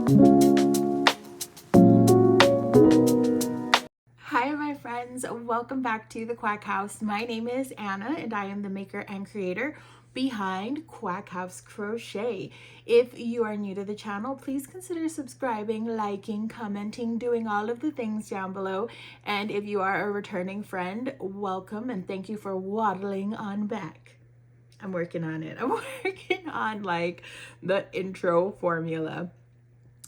Hi my friends, welcome back to the Quack House. My name is Anna and I am the maker and creator behind Quack House Crochet. If you are new to the channel, please consider subscribing, liking, commenting, doing all of the things down below. And if you are a returning friend, welcome and thank you for waddling on back. I'm working on it. I'm working on like the intro formula.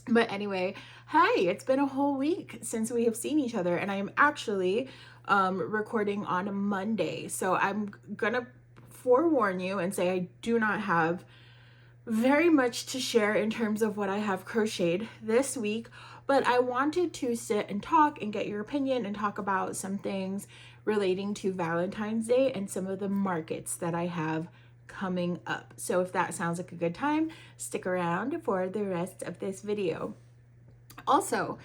But anyway, hi, it's been a whole week since we have seen each other and I am actually recording on Monday. So I'm gonna forewarn you and say I do not have very much to share in terms of what I have crocheted this week, but I wanted to sit and talk and get your opinion and talk about some things relating to Valentine's Day and some of the markets that I have coming up. So if that sounds like a good time, stick around for the rest of this video. Also,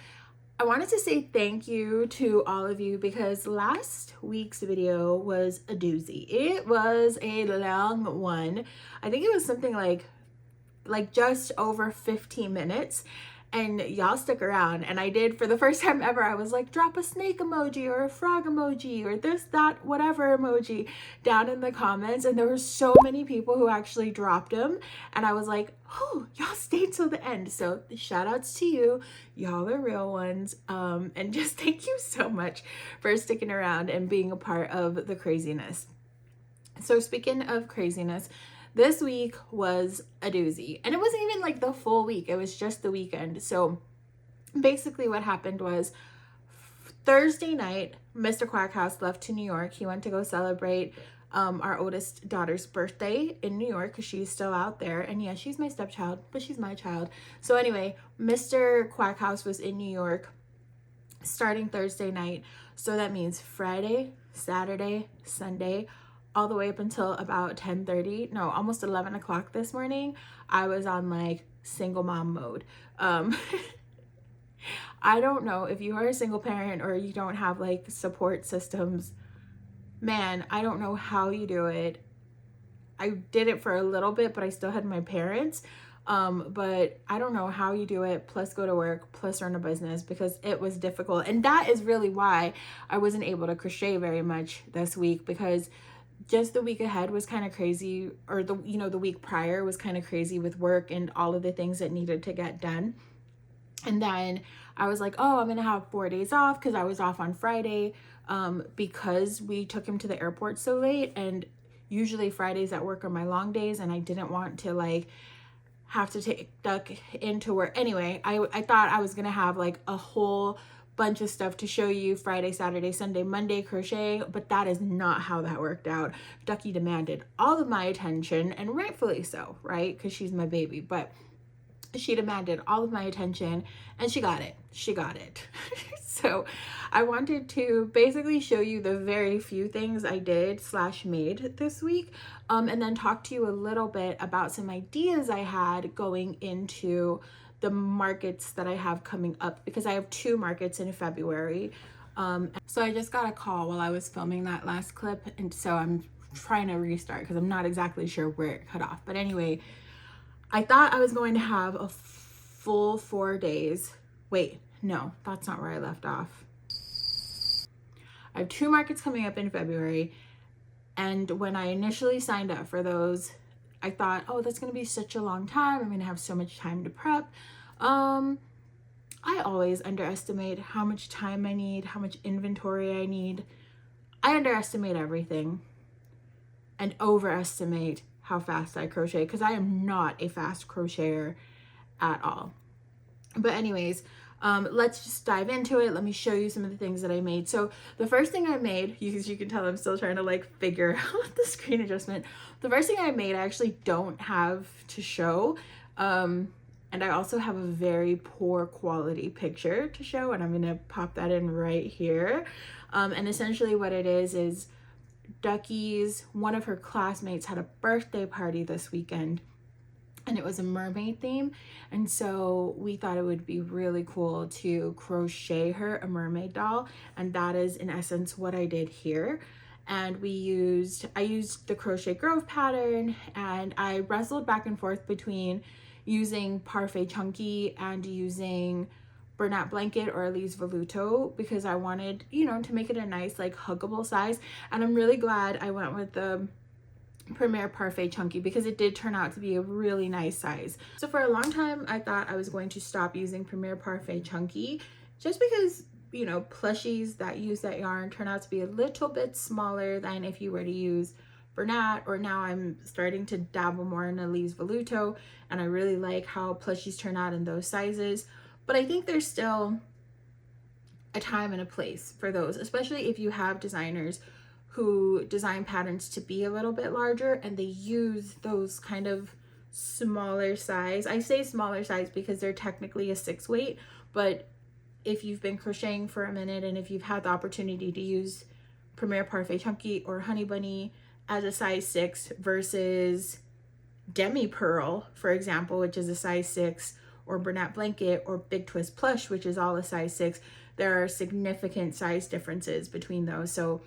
I wanted to say thank you to all of you because last week's video was a doozy. It was a long one. I think it was something like just over 15 minutes. And y'all stick around, and I did, for the first time ever, I was like, drop a snake emoji or a frog emoji or this, that, whatever emoji down in the comments, and there were so many people who actually dropped them, and I was like, oh, y'all stayed till the end. So shout outs to you, y'all are real ones, and just thank you so much for sticking around and being a part of the craziness. So speaking of craziness, this week was a doozy, and it wasn't even like the full week, it was just the weekend. So basically what happened was Thursday night, Mr. Quackhouse left to New York. He went to go celebrate our oldest daughter's birthday in New York because she's still out there. And yeah, she's my stepchild, but she's my child. So anyway, Mr. Quackhouse was in New York starting Thursday night. So that means Friday, Saturday, Sunday, all the way up until about 10:30, no, almost 11 o'clock this morning, I was on like single mom mode. I don't know if you are a single parent or you don't have like support systems. Man, I don't know how you do it. I did it for a little bit, but I still had my parents. But I don't know how you do it, plus go to work, plus run a business, because it was difficult. And that is really why I wasn't able to crochet very much this week, because just the week ahead was kind of crazy, or the week prior was kind of crazy with work and all of the things that needed to get done. And then I was like, oh, I'm gonna have 4 days off because I was off on Friday because we took him to the airport so late, and usually Fridays at work are my long days, and I didn't want to like have to take Duck into work. Anyway, I thought I was gonna have like a whole bunch of stuff to show you Friday, Saturday, Sunday, Monday crochet, but that is not how that worked out. Ducky demanded all of my attention, and rightfully so, right? Because she's my baby, but she demanded all of my attention and she got it. So I wanted to basically show you the very few things I did / made this week, and then talk to you a little bit about some ideas I had going into the markets that I have coming up, because I have 2 markets in February. So I just got a call while I was filming that last clip, and so I'm trying to restart because I'm not exactly sure where it cut off. But anyway, I thought I was going to have a full 4 days. Wait, no, that's not where I left off. I have 2 markets coming up in February, and when I initially signed up for those, I thought, oh, that's going to be such a long time. I'm going to have so much time to prep. I always underestimate how much time I need, how much inventory I need. I underestimate everything and overestimate how fast I crochet, because I am not a fast crocheter at all. But anyways, let's just dive into it. Let me show you some of the things that I made. So the first thing I made, you can tell I'm still trying to like figure out the screen adjustment. The first thing I made, I actually don't have to show. And I also have a very poor quality picture to show, and I'm gonna pop that in right here. And essentially what it is Duckies, one of her classmates had a birthday party this weekend, and it was a mermaid theme, and so we thought it would be really cool to crochet her a mermaid doll, and that is in essence what I did here. And I used the Crochet Grove pattern, and I wrestled back and forth between using Parfait Chunky and using Bernat Blanket or Elise Veluto, because I wanted, you know, to make it a nice like huggable size. And I'm really glad I went with the Premier Parfait Chunky because it did turn out to be a really nice size. So for a long time I thought I was going to stop using Premier Parfait Chunky just because, you know, plushies that use that yarn turn out to be a little bit smaller than if you were to use Bernat, or now I'm starting to dabble more in Elise Veluto, and I really like how plushies turn out in those sizes. But I think there's still a time and a place for those, especially if you have designers who design patterns to be a little bit larger and they use those kind of smaller size. I say smaller size because they're technically a 6 weight, but if you've been crocheting for a minute and if you've had the opportunity to use Premier Parfait Chunky or Honey Bunny as a size 6 versus Demi Pearl, for example, which is a size 6, or Bernat Blanket or Big Twist Plush, which is all a size 6, there are significant size differences between those. So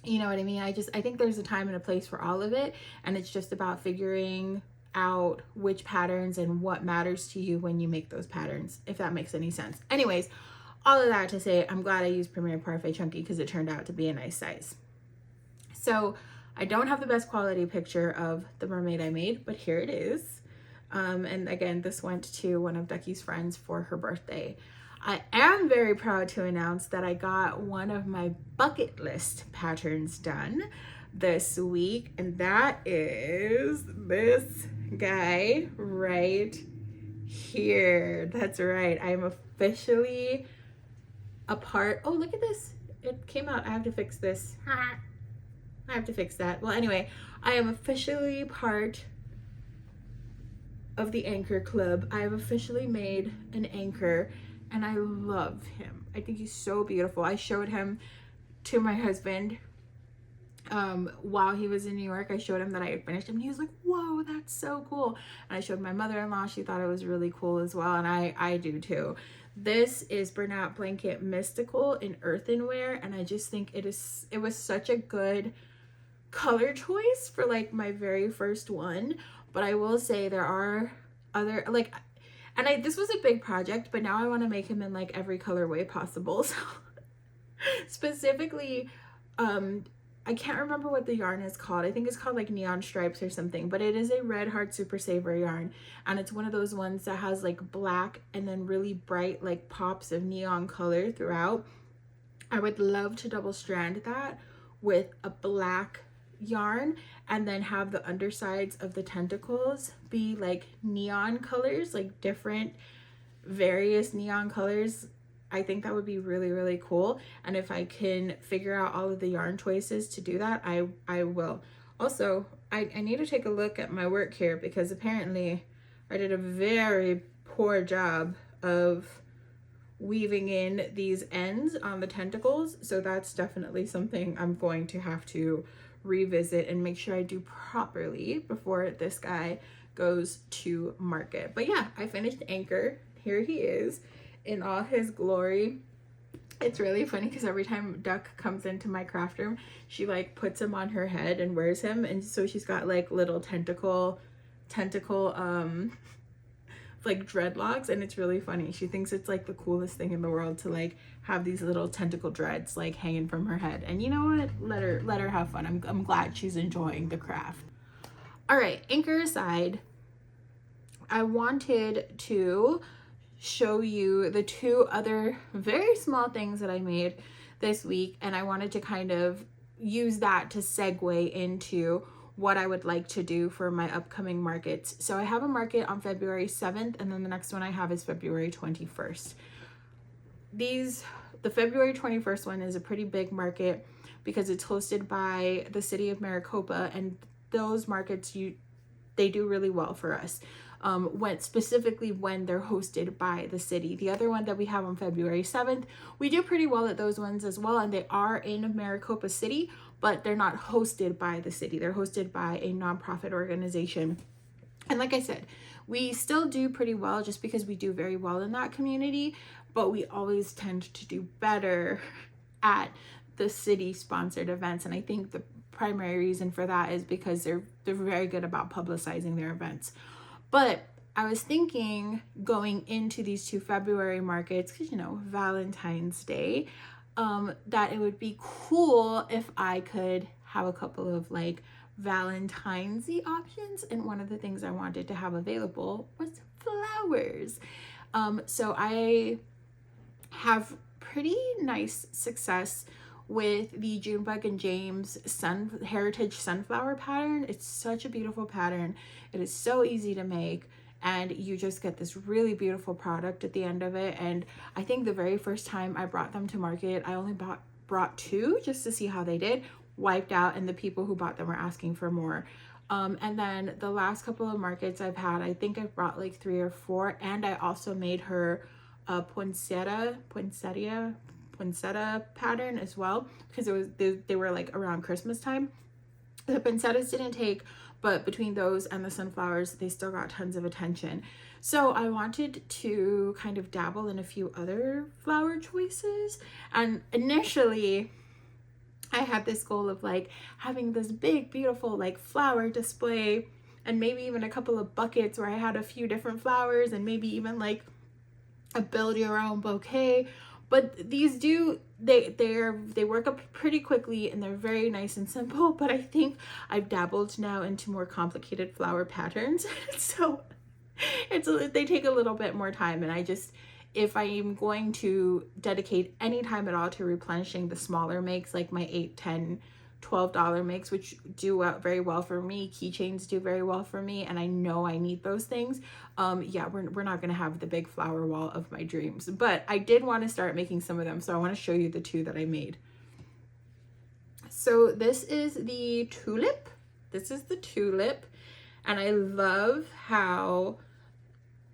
you know what I mean? I think there's a time and a place for all of it, and it's just about figuring out which patterns and what matters to you when you make those patterns, if that makes any sense. Anyways, all of that to say, I'm glad I used Premier Parfait Chunky because it turned out to be a nice size. So I don't have the best quality picture of the mermaid I made, but here it is. And again, this went to one of Ducky's friends for her birthday. I am very proud to announce that I got one of my bucket list patterns done this week, and that is this guy right here. That's right. I'm officially a part. Oh, look at this. It came out. I have to fix this. I have to fix that. Well, anyway, I am officially part of the anchor club. I have officially made an anchor, and I love him. I think he's so beautiful. I showed him to my husband while he was in New York. I showed him that I had finished him. He was like, whoa, that's so cool. And I showed my mother-in-law. She thought it was really cool as well, and I do too. This is Bernat Blanket Mystical in earthenware, and I just think it was such a good color choice for like my very first one. But I will say there are other, like, and this was a big project, but now I want to make him in like every colorway possible. So specifically, I can't remember what the yarn is called. I think it's called like Neon Stripes or something, but it is a Red Heart Super Saver yarn, and it's one of those ones that has like black and then really bright like pops of neon color throughout. I would love to double strand that with a black yarn and then have the undersides of the tentacles be like neon colors, like different various neon colors. I think that would be really, really cool. And if I can figure out all of the yarn choices to do that, I will. Also, I need to take a look at my work here because apparently I did a very poor job of weaving in these ends on the tentacles. So that's definitely something I'm going to have to revisit and make sure I do properly before this guy goes to market. But yeah, I finished Anchor. Here he is in all his glory. It's really funny because every time Duck comes into my craft room, she like puts him on her head and wears him, and so she's got like little tentacle like dreadlocks, and it's really funny. She thinks it's like the coolest thing in the world to like have these little tentacle dreads like hanging from her head. And you know what, let her have fun. I'm glad she's enjoying the craft. All right, anchor aside, I wanted to show you the two other very small things that I made this week, and I wanted to kind of use that to segue into what I would like to do for my upcoming markets. So I have a market on February 7th, and then the next one I have is February 21st. The February 21st one is a pretty big market because it's hosted by the city of Maricopa, and those markets, they do really well for us. Specifically when they're hosted by the city. The other one that we have on February 7th, we do pretty well at those ones as well, and they are in Maricopa City, but they're not hosted by the city. They're hosted by a nonprofit organization. And like I said, we still do pretty well just because we do very well in that community, but we always tend to do better at the city sponsored events. And I think the primary reason for that is because they're very good about publicizing their events. But I was thinking going into these 2 February markets, because you know, Valentine's Day, that it would be cool if I could have a couple of like Valentine's-y options. And one of the things I wanted to have available was flowers. So I have pretty nice success with the JuneBug and James Heritage Sunflower pattern. It's such a beautiful pattern. It is so easy to make, and you just get this really beautiful product at the end of it. And I think the very first time I brought them to market, I only brought 2 just to see how they did, wiped out, and the people who bought them were asking for more. And then the last couple of markets I've had, I think I've brought like 3 or 4, and I also made her a poinsettia pattern as well, because they were like around Christmas time. The poinsettias didn't take, but between those and the sunflowers, they still got tons of attention. So I wanted to kind of dabble in a few other flower choices, and initially I had this goal of like having this big beautiful like flower display, and maybe even a couple of buckets where I had a few different flowers, and maybe even like a build your own bouquet. But these they work up pretty quickly, and they're very nice and simple. But I think I've dabbled now into more complicated flower patterns, so they take a little bit more time. And I just, if I am going to dedicate any time at all to replenishing the smaller makes, like my $8, $10, $12 makes, which do very well for me, keychains do very well for me, and I know I need those things, yeah, we're not gonna have the big flower wall of my dreams. But I did want to start making some of them, so I want to show you the 2 that I made. So this is the tulip. And I love how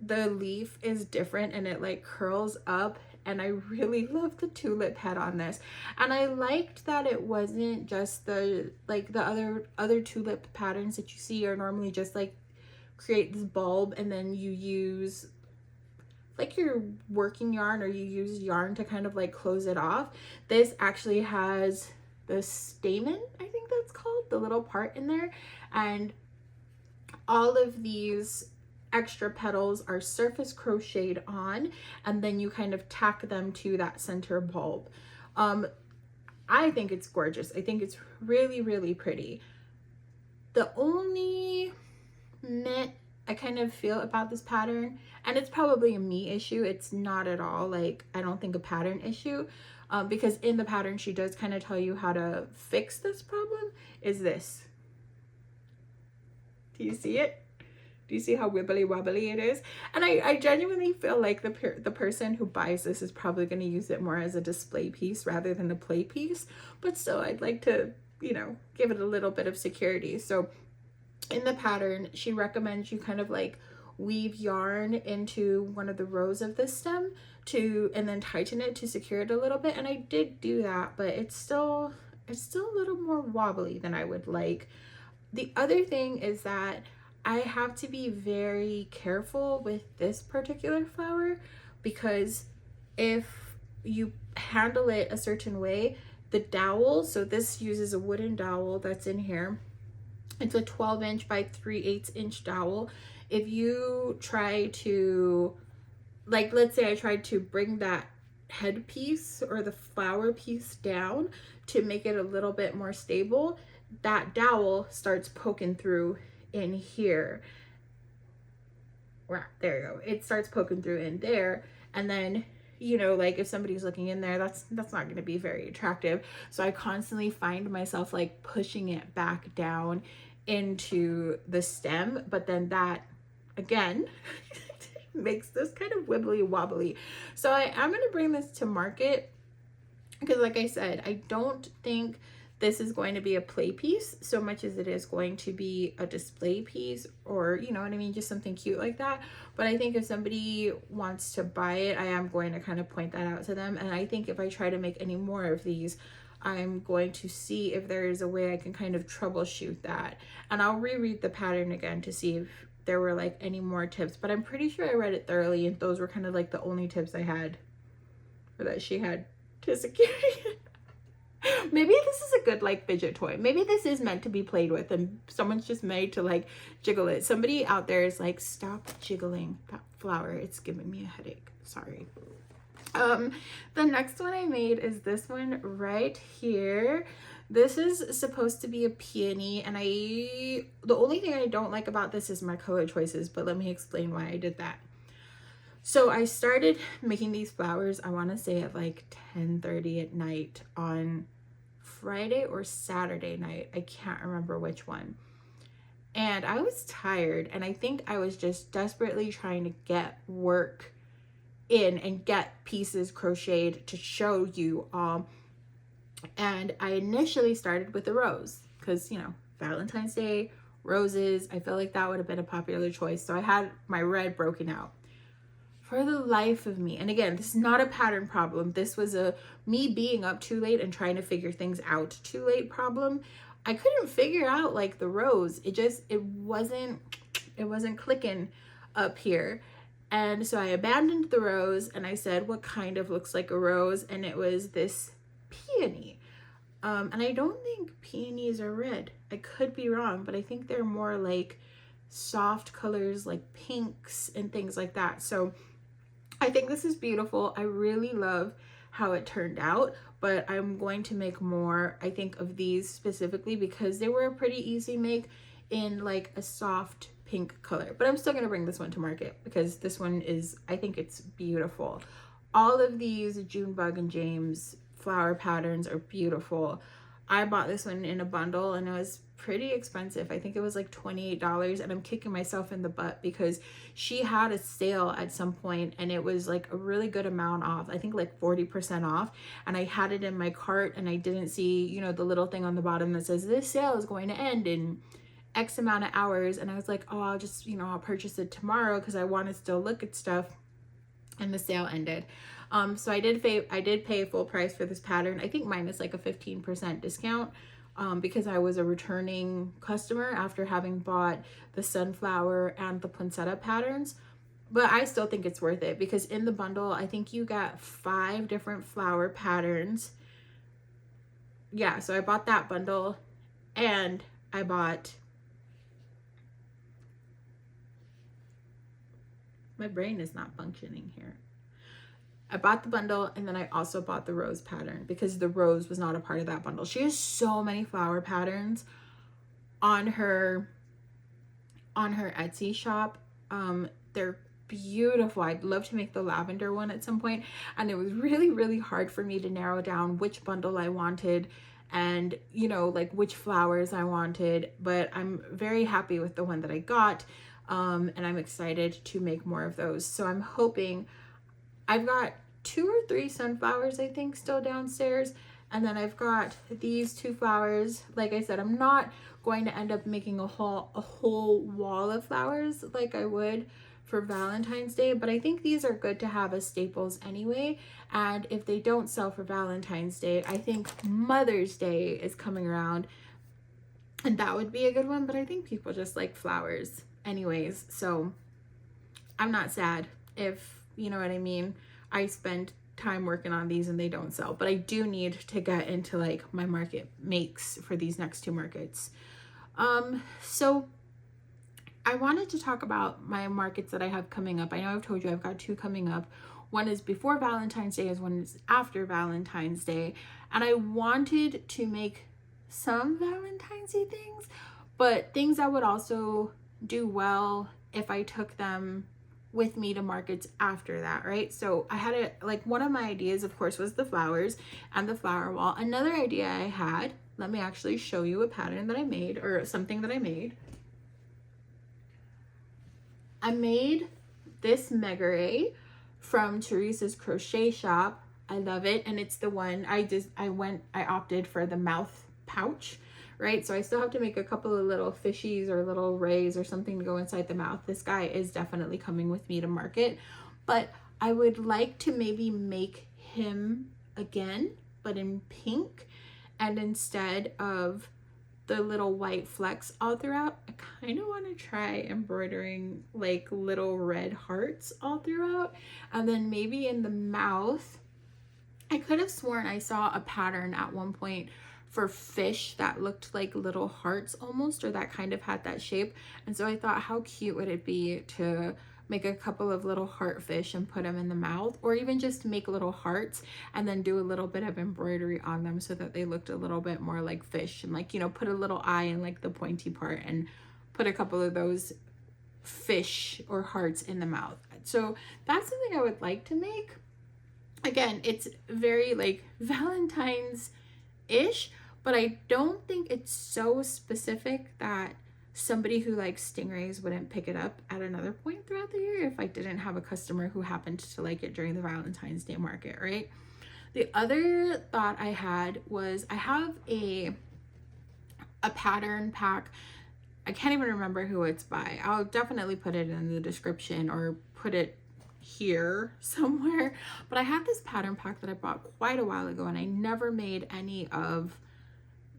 the leaf is different and it like curls up, and I really love the tulip head on this. And I liked that it wasn't just the other tulip patterns that you see are normally just like create this bulb and then you use like your working yarn, or you use yarn to kind of like close it off. This actually has the stamen, I think that's called, the little part in there, and all of these extra petals are surface crocheted on, and then you kind of tack them to that center bulb. I think it's gorgeous. I think it's really, really pretty. The only knit I kind of feel about this pattern, and it's probably a me issue, it's not at all like, I don't think a pattern issue, because in the pattern she does kind of tell you how to fix this problem, is this. Do you see it? Do you see how wibbly wobbly it is? And I genuinely feel like the person who buys this is probably going to use it more as a display piece rather than a play piece. But still, I'd like to, you know, give it a little bit of security. So in the pattern, she recommends you kind of like weave yarn into one of the rows of the stem and then tighten it to secure it a little bit. And I did do that, but it's still a little more wobbly than I would like. The other thing is that I have to be very careful with this particular flower, because if you handle it a certain way, the dowel, so this uses a wooden dowel that's in here. It's a 12-inch by 3/8-inch dowel. If you try to, like, let's say I tried to bring that headpiece or the flower piece down to make it a little bit more stable, that dowel starts poking through in here. Wow, there you go. It starts poking through in there, and then, you know, like if somebody's looking in there, that's not going to be very attractive. So I constantly find myself like pushing it back down into the stem, but then that again makes this kind of wibbly wobbly. So I'm going to bring this to market, because like I said, I don't think this is going to be a play piece so much as it is going to be a display piece, or, you know what I mean, just something cute like that. But I think if somebody wants to buy it, I am going to kind of point that out to them. And I think if I try to make any more of these, I'm going to see if there is a way I can kind of troubleshoot that. And I'll reread the pattern again to see if there were like any more tips, but I'm pretty sure I read it thoroughly, and those were kind of like the only tips I had, or that she had to secure it. Maybe this is a good like fidget toy. Maybe this is meant to be played with and someone's just made to like jiggle it. Somebody out there is like, stop jiggling that flower. It's giving me a headache. Sorry. The next one I made is this one right here. This is supposed to be a peony, and the only thing I don't like about this is my color choices, but let me explain why I did that. So I started making these flowers, I want to say at like 10:30 at night on Friday or Saturday night. I can't remember which one. And I was tired, and I think I was just desperately trying to get work in and get pieces crocheted to show you all. And I initially started with the rose because, you know, Valentine's Day, roses, I feel like that would have been a popular choice. So I had my red broken out. For the life of me, and again, this is not a pattern problem. This was a me being up too late and trying to figure things out too late problem. I couldn't figure out like the rose. It wasn't clicking up here. And so I abandoned the rose and I said, what kind of looks like a rose? And it was this peony. And I don't think peonies are red. I could be wrong, but I think they're more like soft colors like pinks and things like that. So I think this is beautiful. I really love how it turned out, but I'm going to make more, I think, of these specifically because they were a pretty easy make in like a soft pink color. But I'm still going to bring this one to market because this one is, I think it's beautiful. All of these JuneBug and James flower patterns are beautiful. I bought this one in a bundle and it was pretty expensive. I think it was like $28, and I'm kicking myself in the butt because she had a sale at some point and it was like a really good amount off. I think like 40% off, and I had it in my cart and I didn't see, you know, the little thing on the bottom that says this sale is going to end in X amount of hours. And I was like, oh, I'll just, you know, I'll purchase it tomorrow because I want to still look at stuff. And the sale ended. So I did pay full price for this pattern. I think mine is like a 15% discount because I was a returning customer after having bought the sunflower and the poinsettia patterns. But I still think it's worth it because in the bundle, I think you got 5 different flower patterns. Yeah, so I bought that bundle and I bought, my brain is not functioning here. I bought the bundle and then I also bought the rose pattern because the rose was not a part of that bundle. She has so many flower patterns on her Etsy shop. They're beautiful. I'd love to make the lavender one at some point, and it was really, really hard for me to narrow down which bundle I wanted and, you know, like which flowers I wanted, but I'm very happy with the one that I got. And I'm excited to make more of those. So I'm hoping, I've got 2 or 3 sunflowers, I think, still downstairs. And then I've got these 2 flowers. Like I said, I'm not going to end up making a whole wall of flowers like I would for Valentine's Day, but I think these are good to have as staples anyway. And if they don't sell for Valentine's Day, I think Mother's Day is coming around and that would be a good one. But I think people just like flowers anyways, so I'm not sad if, you know what I mean, I spend time working on these and they don't sell. But I do need to get into like my market makes for these next 2 markets. So I wanted to talk about my markets that I have coming up. I know I've told you I've got 2 coming up. One is before Valentine's Day, one is after Valentine's Day. And I wanted to make some Valentine's-y things, but things that would also do well if I took them with me to markets after that, right? So I had one of my ideas, of course, was the flowers and the flower wall. Another idea I had, let me actually show you a pattern that I made, or something that I made. I made this megare from Teresa's crochet shop. I love it, and it's the one I opted for the mouth pouch, right? So I still have to make a couple of little fishies or little rays or something to go inside the mouth. This guy is definitely coming with me to market, but I would like to maybe make him again, but in pink, and instead of the little white flecks all throughout, I kind of want to try embroidering like little red hearts all throughout, and then maybe in the mouth I could have sworn I saw a pattern at one point for fish that looked like little hearts almost, or that kind of had that shape. And so I thought, how cute would it be to make a couple of little heart fish and put them in the mouth, or even just make little hearts and then do a little bit of embroidery on them so that they looked a little bit more like fish, and like, you know, put a little eye in like the pointy part and put a couple of those fish or hearts in the mouth. So that's something I would like to make. Again, it's very like Valentine's-ish, but I don't think it's so specific that somebody who likes stingrays wouldn't pick it up at another point throughout the year if I didn't have a customer who happened to like it during the Valentine's Day market, right? The other thought I had was I have a pattern pack. I can't even remember who it's by. I'll definitely put it in the description or put it here somewhere. But I had this pattern pack that I bought quite a while ago, and I never made any of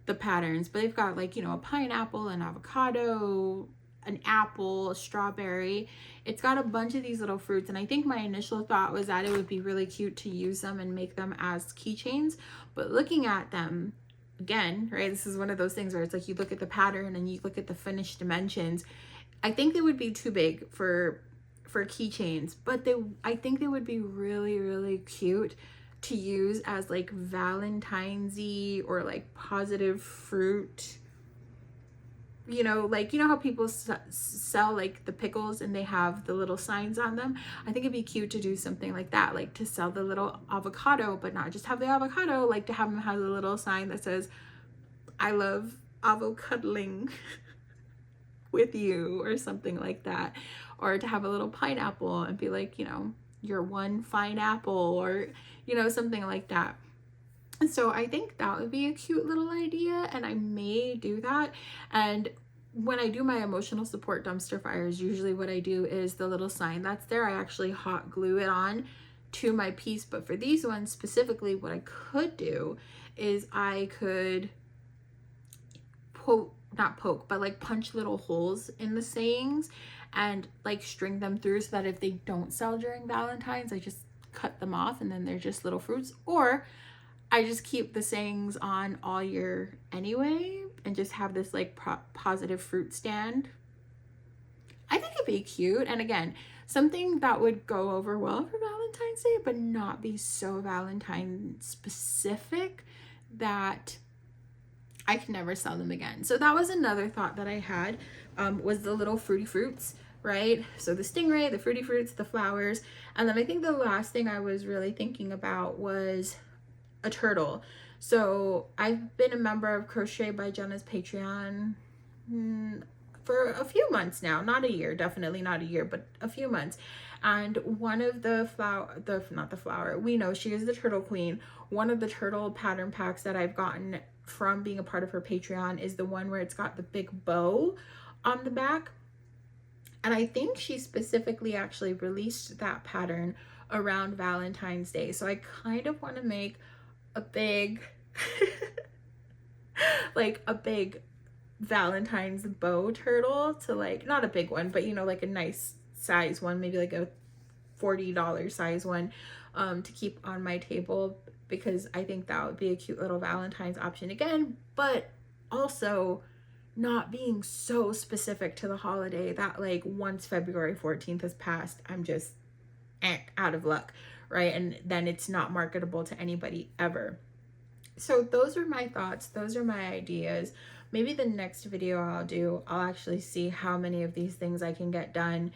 the patterns, but they've got like, you know, a pineapple, an avocado, an apple, a strawberry. It's got a bunch of these little fruits, and I think my initial thought was that it would be really cute to use them and make them as keychains. But looking at them again, right, this is one of those things where it's like you look at the pattern and you look at the finished dimensions. I think they would be too big for keychains, but I think they would be really, really cute to use as like Valentine's-y or like positive fruit, you know, like, you know how people sell like the pickles and they have the little signs on them. I think it'd be cute to do something like that, like to sell the little avocado, but not just have the avocado, like to have them have a little sign that says, I love avocuddling with you, or something like that. Or to have a little pineapple and be like, you know, you're one fine apple, or, you know, something like that. And so I think that would be a cute little idea, and I may do that. And when I do my emotional support dumpster fires, usually what I do is the little sign that's there, I actually hot glue it on to my piece. But for these ones specifically, what I could do is I could like punch little holes in the sayings and like string them through, so that if they don't sell during Valentine's, I just cut them off and then they're just little fruits. Or I just keep the sayings on all year anyway and just have this like positive fruit stand. I think it'd be cute. And again, something that would go over well for Valentine's Day, but not be so Valentine specific that I can never sell them again. So that was another thought that I had, was the little fruity fruits, right? So the stingray, the fruity fruits, the flowers. And then I think the last thing I was really thinking about was a turtle. So I've been a member of Crochet by Jenna's Patreon for a few months now, not a year, definitely not a year, but a few months. And one of the we know she is the turtle queen. One of the turtle pattern packs that I've gotten from being a part of her Patreon is the one where it's got the big bow on the back. And I think she specifically actually released that pattern around Valentine's Day. So I kind of want to make a big like a big Valentine's bow turtle, to like, not a big one, but you know, like a nice size one, maybe like a $40 size one, to keep on my table, because I think that would be a cute little Valentine's option again, but also not being so specific to the holiday that like once February 14th has passed, I'm just out of luck, right? And then it's not marketable to anybody ever. So those are my thoughts. Those are my ideas. Maybe the next video I'll actually see how many of these things I can get done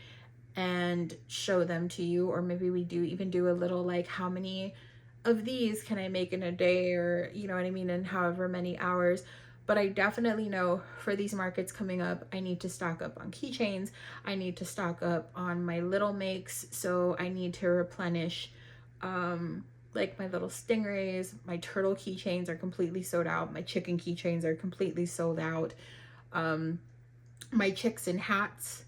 and show them to you. Or maybe we even do a little like, how many of these can I make in a day, or you know what I mean, in however many hours. But I definitely know for these markets coming up, I need to stock up on keychains. I need to stock up on my little makes. So I need to replenish like my little stingrays. My turtle keychains are completely sold out. My chicken keychains are completely sold out. My chicks and hats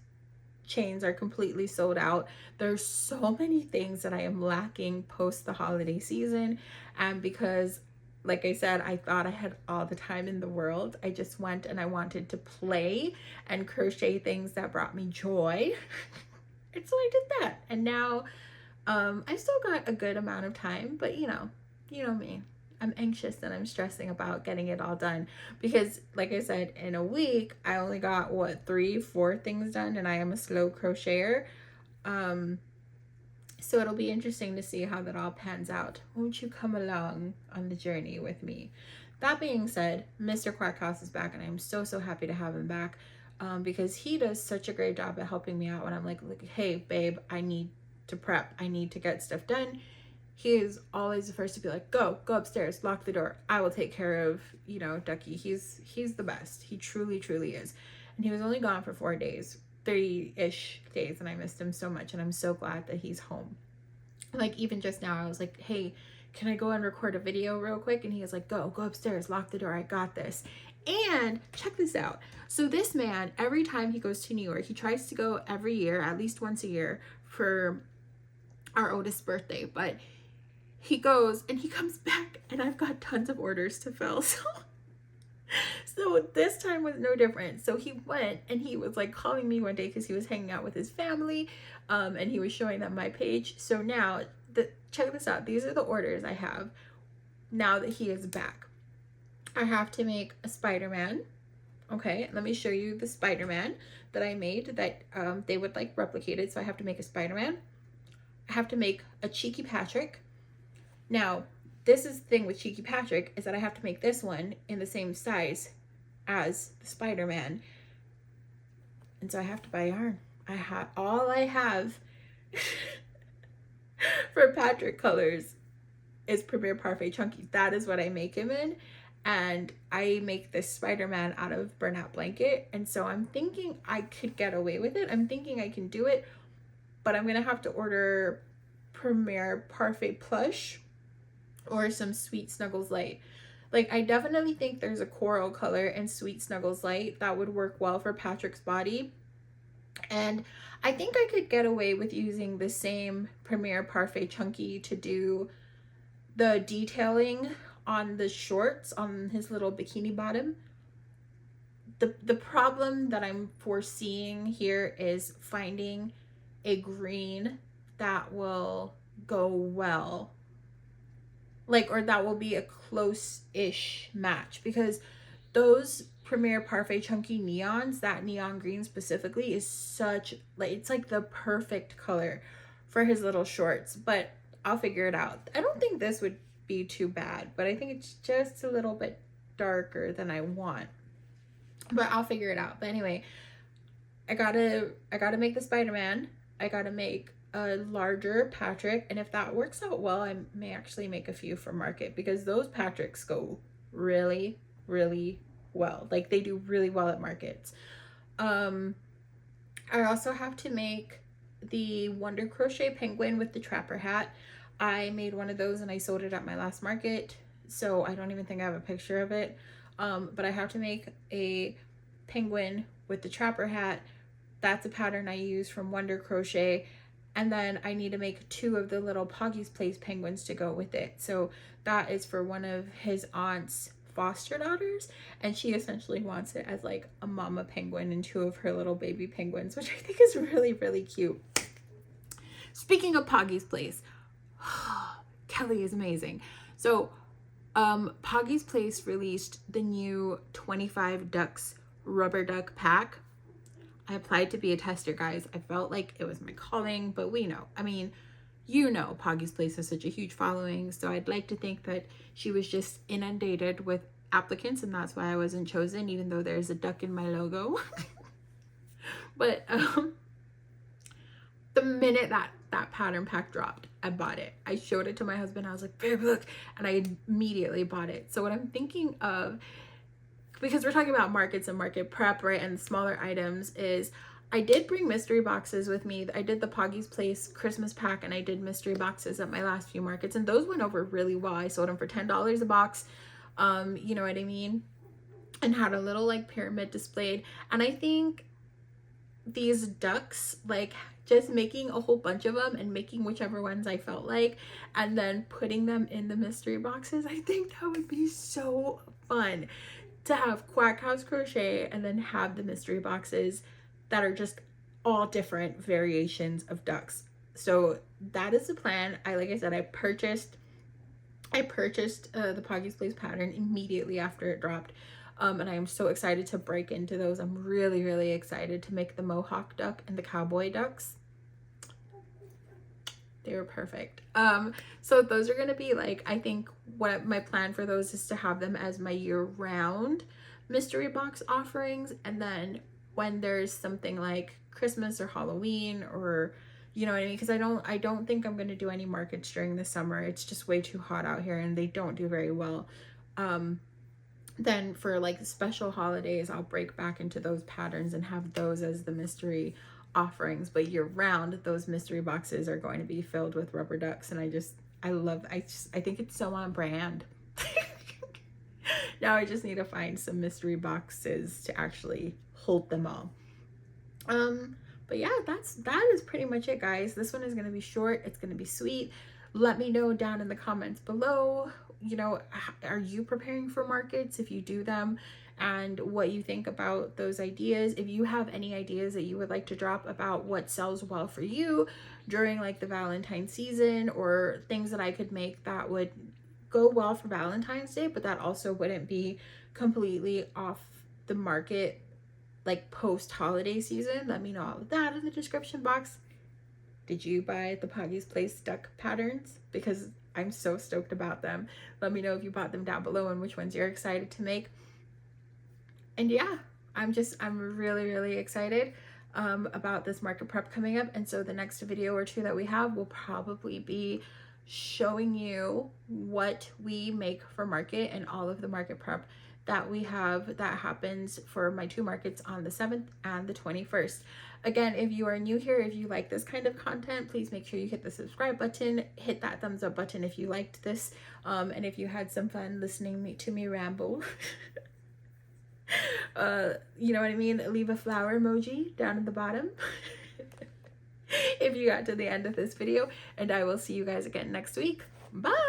chains are completely sold out. There's so many things that I am lacking post the holiday season. And because, like I said, I thought I had all the time in the world, I just went and I wanted to play and crochet things that brought me joy. And so I did that. And now I still got a good amount of time, but you know, you know me, I'm anxious and I'm stressing about getting it all done because, like I said, in a week I only got what, 3-4 things done, and I am a slow crocheter. So it'll be interesting to see how that all pans out. Won't you come along on the journey with me? That being said, Mr. Quackhouse is back, and I'm so happy to have him back, because he does such a great job at helping me out when I'm like, hey babe, I need to prep, I need to get stuff done. He is always the first to be like, go upstairs, lock the door, I will take care of, you know, Ducky. He's the best. He truly is. And he was only gone for 4 days, 3-ish days, and I missed him so much, and I'm so glad that he's home. Like, even just now I was like, hey, can I go and record a video real quick? And he was like, go upstairs, lock the door, I got this. And check this out. So this man, every time he goes to New York, he tries to go every year, at least once a year, for our oldest birthday, but he goes and he comes back and I've got tons of orders to fill. So this time was no different. So he went and he was like calling me one day because he was hanging out with his family, and he was showing them my page. So now, check this out. These are the orders I have now that he is back. I have to make a Spider-Man. Okay, let me show you the Spider-Man that I made that they would like replicated. So I have to make a Spider-Man. I have to make a Cheeky Patrick. Now, this is the thing with Cheeky Patrick, is that I have to make this one in the same size as the Spider-Man. And so I have to buy yarn. All I have for Patrick colors is Premier Parfait Chunky. That is what I make him in. And I make this Spider-Man out of burnout blanket. And so I'm thinking I could get away with it. I'm thinking I can do it, but I'm gonna have to order Premier Parfait Plush or some Sweet Snuggles Light. Like, I definitely think there's a coral color in Sweet Snuggles Light that would work well for Patrick's body. And I think I could get away with using the same Premier Parfait Chunky to do the detailing on the shorts, on his little bikini bottom. The problem that I'm foreseeing here is finding a green that will go well, like, or that will be a close-ish match, because those Premier Parfait Chunky neons, that neon green specifically, is such, like, it's like the perfect color for his little shorts. But I'll figure it out. I don't think this would be too bad, but I think it's just a little bit darker than I want, but I'll figure it out. But anyway, I gotta make the Spider-Man. I gotta make a larger Patrick, and if that works out well, I may actually make a few for market, because those Patricks go really well. Like, they do really well at markets. I also have to make the Wonder Crochet penguin with the trapper hat. I made one of those and I sold it at my last market, so I don't even think I have a picture of it. But I have to make a penguin with the trapper hat. That's a pattern I use from Wonder Crochet. And then I need to make 2 of the little PawgysPlace penguins to go with it. So that is for one of his aunt's foster daughters, and she essentially wants it as like a mama penguin and 2 of her little baby penguins, which I think is really cute. Speaking of PawgysPlace, Kelly is amazing. So PawgysPlace released the new 25 ducks rubber duck pack. I applied to be a tester, guys. I felt like it was my calling, but we know, I mean, you know, PawgysPlace has such a huge following, so I'd like to think that she was just inundated with applicants, and that's why I wasn't chosen, even though there's a duck in my logo. But the minute that pattern pack dropped, I bought it. I showed it to my husband. I was like, babe, look, and I immediately bought it. So what I'm thinking of, because we're talking about markets and market prep, right, and smaller items, is I did bring mystery boxes with me. I did the PawgysPlace Christmas pack, and I did mystery boxes at my last few markets, and those went over really well. I sold them for $10 a box, you know what I mean, and had a little like pyramid displayed. And I think these ducks, like, just making a whole bunch of them and making whichever ones I felt like, and then putting them in the mystery boxes, I think that would be so fun to have Quack House Crochet and then have the mystery boxes that are just all different variations of ducks. So that is the plan. Like I said, I purchased I purchased the PawgysPlace pattern immediately after it dropped. And I am so excited to break into those. I'm really, really excited to make the Mohawk duck and the cowboy ducks. They were perfect. So those are going to be like, I think what my plan for those is to have them as my year-round mystery box offerings. And then when there's something like Christmas or Halloween, or you know what I mean, because I don't think I'm going to do any markets during the summer. It's just way too hot out here and they don't do very well. Then for like special holidays, I'll break back into those patterns and have those as the mystery offerings. But year round, those mystery boxes are going to be filled with rubber ducks, and I think it's so on brand. Now I just need to find some mystery boxes to actually hold them all. But yeah, that is pretty much it, guys. This one is going to be short. It's going to be sweet. Let me know down in the comments below, you know, are you preparing for markets if you do them, and what you think about those ideas. If you have any ideas that you would like to drop about what sells well for you during like the Valentine season, or things that I could make that would go well for Valentine's Day, but that also wouldn't be completely off the market like post holiday season, let me know all of that in the description box. Did you buy the PawgysPlace duck patterns? Because I'm so stoked about them. Let me know if you bought them down below and which ones you're excited to make. And yeah, I'm really, really excited about this market prep coming up. And so the next video or two that we have will probably be showing you what we make for market and all of the market prep that we have that happens for my 2 markets on the 7th and the 21st. Again, if you are new here, if you like this kind of content, please make sure you hit the subscribe button, hit that thumbs up button if you liked this, and if you had some fun listening to me ramble. You know what I mean? Leave a flower emoji down at the bottom if you got to the end of this video, and I will see you guys again next week. Bye!